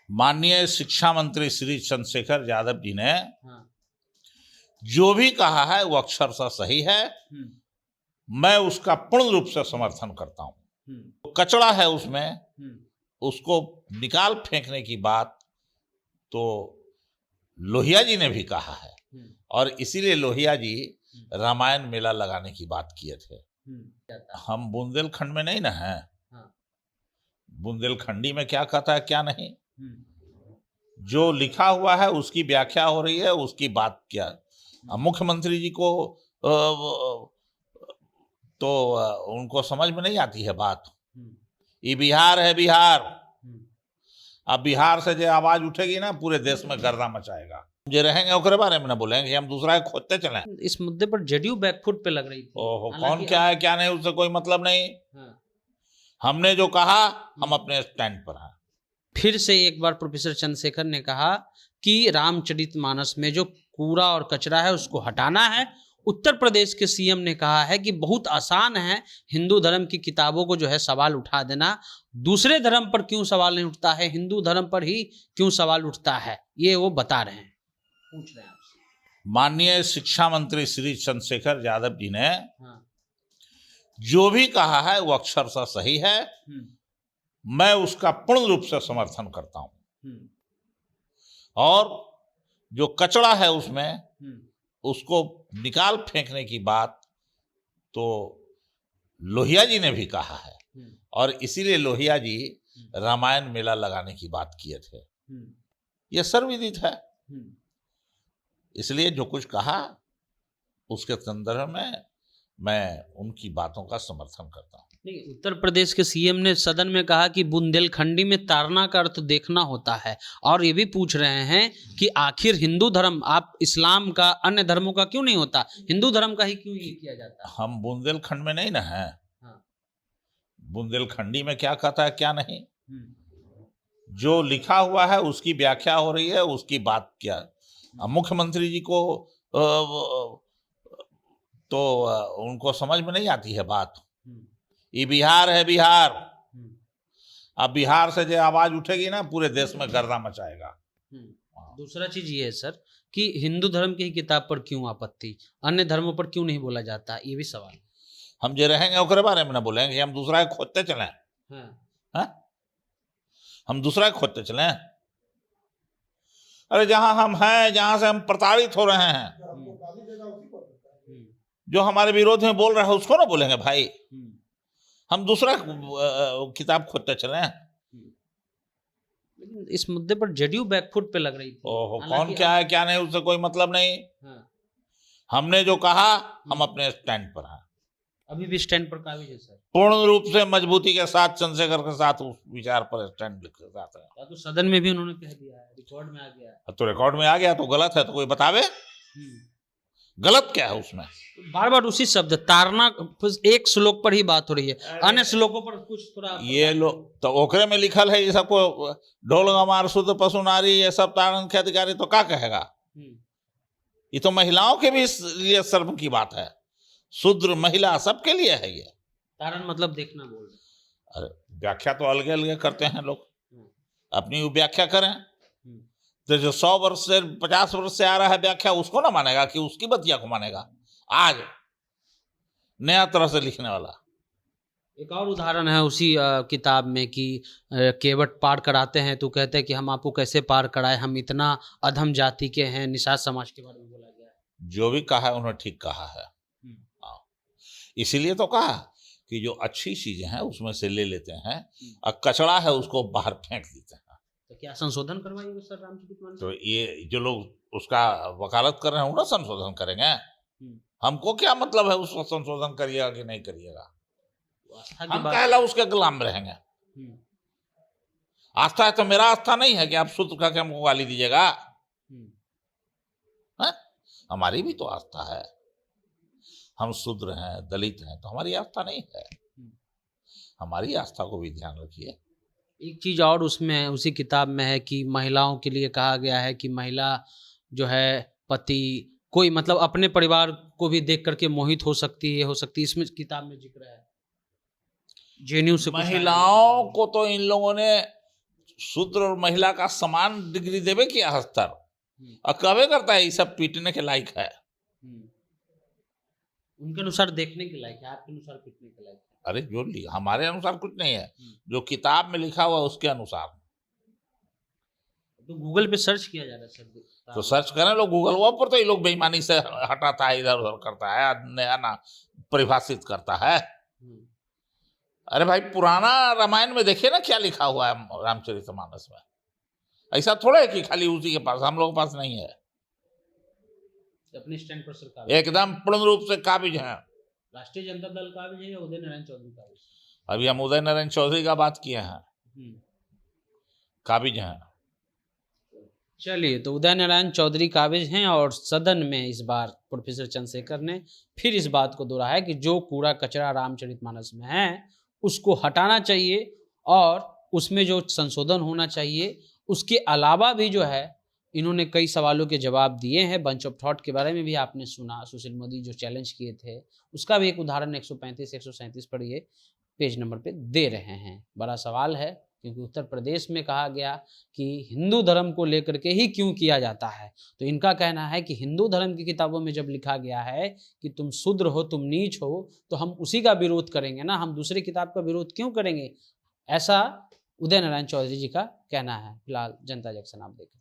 माननीय शिक्षा मंत्री श्री चंद्रशेखर यादव जी ने जो भी कहा है वो अक्षरशः सही है। मैं उसका पूर्ण रूप से समर्थन करता हूं। कचरा है उसमें, उसको निकाल फेंकने की बात तो लोहिया जी ने भी कहा है और इसीलिए लोहिया जी रामायण मेला लगाने की बात किए थे। हम बुंदेलखंड में नहीं ना हैं। बुंदेलखंडी में क्या कहता है क्या नहीं, जो लिखा हुआ है उसकी व्याख्या हो रही है, उसकी बात क्या। मुख्यमंत्री जी को तो उनको समझ में नहीं आती है बात। ये बिहार है, बिहार। अब बिहार से जो आवाज उठेगी ना पूरे देश में गर्दा मचाएगा। जो रहेंगे उसके बारे में ना बोलेंगे, हम दूसरा है खोदते चलें। इस मुद्दे पर जेडीयू बैकफुट पे लग रही थी। ओहो, कौन क्या है क्या नहीं उससे कोई मतलब नहीं। हमने जो कहा हम अपने स्टैंड पर हैं। फिर से एक बार प्रोफेसर चंद्रशेखर ने कहा कि रामचरितमानस में जो कूड़ा और कचरा है उसको हटाना है। उत्तर प्रदेश के सीएम ने कहा है कि बहुत आसान है हिंदू धर्म की किताबों को जो है सवाल उठा देना, दूसरे धर्म पर क्यों सवाल नहीं उठता है, हिंदू धर्म पर ही क्यों सवाल उठता है, ये वो बता रहे हैं, पूछ रहे हैं आपसे। माननीय शिक्षा मंत्री श्री चंद्रशेखर यादव जी ने जो भी कहा है वो अक्षरशः सही है। मैं उसका पूर्ण रूप से समर्थन करता हूं और जो कचरा है उसमें उसको निकाल फेंकने की बात तो लोहिया जी ने भी कहा है और इसीलिए लोहिया जी रामायण मेला लगाने की बात किए थे। यह सर्वविदित है। इसलिए जो कुछ कहा उसके संदर्भ में मैं उनकी बातों का समर्थन करता हूं। नहीं, उत्तर प्रदेश के सीएम ने सदन में कहा कि बुंदेलखंडी में ताड़ना का अर्थ देखना होता है और ये भी पूछ रहे हैं कि आखिर हिंदू धर्म, आप इस्लाम का अन्य धर्मों का क्यों नहीं होता, हिंदू धर्म का ही क्यों ये किया जाता है। हम बुंदेलखंड में नहीं ना हैं। बुंदेलखंडी में क्या कहता है क्या नहीं, जो लिखा हुआ है उसकी व्याख्या हो रही है, उसकी बात क्या। मुख्यमंत्री जी को तो उनको समझ में नहीं आती है बात। ये बिहार है, बिहार। अब बिहार से जो आवाज उठेगी ना पूरे देश में गर्दा मचाएगा। दूसरा चीज ये है सर कि हिंदू धर्म की किताब पर क्यों आपत्ति, अन्य धर्मों पर क्यों नहीं बोला जाता, ये भी सवाल। हम जो रहेंगे उसके बारे में ना बोलेंगे, हम दूसरा खोदते चलें। हम दूसरा खोदते चलें। अरे जहां हम हैं, जहां से हम प्रताड़ित हो रहे हैं, जो हमारे विरोध में बोल रहे हैं उसको ना बोलेंगे भाई। हम दूसरा किताब खोदते चले। लेकिन इस मुद्दे पर जेडीयू बैकफुट पे लग रही थी। ओहो, कौन क्या है क्या नहीं उससे कोई मतलब नहीं। हमने जो कहा हम अपने स्टैंड पर हैं। अभी भी स्टैंड पर काबिज है सर। पूर्ण रूप से मजबूती के साथ चंद्रशेखर के साथ उस विचार पर स्टैंड के साथ है। तो सदन में भी उन्होंने कह दिया है, रिकॉर्ड में आ गया है। तो रिकॉर्ड में आ गया तो गलत है तो कोई बतावे गलत क्या है उसमें। बार बार उसी शब्द तारना, एक श्लोक पर ही बात हो रही है, अन्य श्लोकों पर कुछ थोड़ा ये लोग तो ओकरे में लिखल है ये सबको ढोल गमार शुद्ध पशु नारी ये सब तारण के अधिकारी, तो क्या कहेगा। ये तो महिलाओं के भी लिए सर्व की बात है, शूद्र महिला सबके लिए है ये। तारण मतलब देखना बोल रहे। अरे व्याख्या तो अलग अलग करते हैं लोग, अपनी व्याख्या करें। तो जो 100 वर्ष से 50 वर्ष से आ रहा है व्याख्या उसको ना मानेगा कि उसकी बतिया को मानेगा। आज नया तरह से लिखने वाला एक और उदाहरण है उसी किताब में कि केवट पार कराते हैं तो कहते हैं कि हम आपको कैसे पार कराए, हम इतना अधम जाति के हैं, निषाद समाज के बारे में बोला गया है। जो भी कहा है उन्होंने ठीक कहा है। इसीलिए तो कहा कि जो अच्छी चीजें हैं उसमें से ले लेते हैं और कचरा है उसको बाहर फेंक देते हैं। तो क्या संशोधन करवाएंगे सर रामचरितमानस? तो ये जो लोग उसका वकालत कर रहे हैं वो ना संशोधन करेंगे। हमको क्या मतलब है उसको संशोधन करिएगा कि नहीं करिएगा। हम कहला उसके गुलाम रहेंगे। आस्था है तो मेरा आस्था नहीं है कि आप शुद्ध करके हमको गाली दीजिएगा। हमारी भी तो आस्था है, हम शूद्र हैं, दलित हैं, तो हमारी आस्था नहीं है। हमारी आस्था को भी ध्यान रखिए। एक चीज और उसमें उसी किताब में है कि महिलाओं के लिए कहा गया है कि महिला जो है पति कोई मतलब अपने परिवार को भी देख करके मोहित हो सकती है, इसमें किताब में जिक्र है। जेएनयू से महिलाओं को तो इन लोगों ने शूद्र और महिला का समान डिग्री देवे क्या स्तर, और कवे करता है ये सब पीटने के लायक है। उनके अनुसार देखने के लायक है, आपके अनुसार पीटने के लायक है। अरे जो हमारे अनुसार कुछ नहीं है, जो किताब में लिखा हुआ उसके अनुसार। तो गूगल पे सर्च किया जा रहा है सर, तो सर्च करें लोग गूगल, वो पर तो ये लोग बेईमानी से हटाता है, इधर उधर करता है, नया ना परिभाषित करता है। अरे भाई पुराना रामायण में देखिए ना क्या लिखा हुआ है रामचरितमानस में। ऐसा थोड़ा है कि खाली उसी के पास, हम लोगों के पास नहीं है। अपने स्टैंड पर सरकार एकदम पूर्ण रूप से काबिज है। राष्ट्रीय जनता दल काबिज है या उदय नारायण चौधरी काबिज? अभी हम उदय नारायण चौधरी का बात किए हैं, काबिज हैं। चलिए, तो उदय नारायण चौधरी काबिज हैं और सदन में इस बार प्रोफेसर चंद्रशेखर ने फिर इस बात को दोहराया कि जो कूड़ा कचरा रामचरितमानस में है उसको हटाना चाहिए और उसमें जो संशोधन होना चाहिए। उसके अलावा भी जो है इन्होंने कई सवालों के जवाब दिए हैं। बंच ऑफ थॉट के बारे में भी आपने सुना, सुशील मोदी जो चैलेंज किए थे उसका भी एक उदाहरण 135 137 पर ये पेज नंबर पे दे रहे हैं। बड़ा सवाल है क्योंकि उत्तर प्रदेश में कहा गया कि हिंदू धर्म को लेकर के ही क्यों किया जाता है। तो इनका कहना है कि हिंदू धर्म की किताबों में जब लिखा गया है कि तुम शूद्र हो, तुम नीच हो, तो हम उसी का विरोध करेंगे ना, हम दूसरी किताब का विरोध क्यों करेंगे। ऐसा उदय नारायण चौधरी जी का कहना है। फिलहाल जनता जंक्शन आप देखें।